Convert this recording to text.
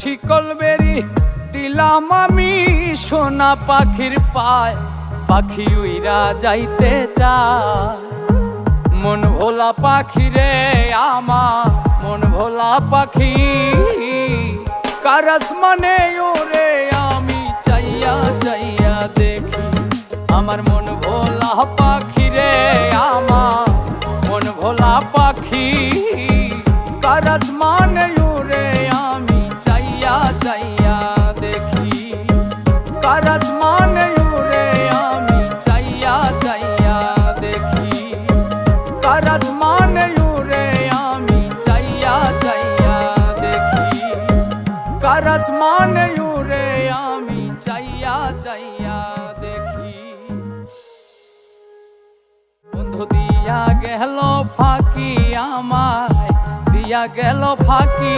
শিকল বেরি দিলাম আমি সোনা পাখির পায়, পাখি উইরা যাইতে চায়। মন ভোলা পাখি রে আমার, মন ভোলা পাখি, কার আসমানে ওরে আমি চাইয়া চাইয়া দেখি। আমার মন ভোলা পাখি রে আমার, মন ভোলা পাখি, কার আসমানে ওরে আমি চাইয়া চাইয়া দেখি। কার আসমানে ওরে আমি চাইয়া চাইয়া দেখি। কার আসমানে ওরে আমি চাইয়া চাইয়া দেখি। কার আসমানে ওরে আমি চাইয়া চাইয়া দেখি। বন্ধু দিয়া গেল ফাঁকি আমায়, দিয়া গেল ফাঁকি।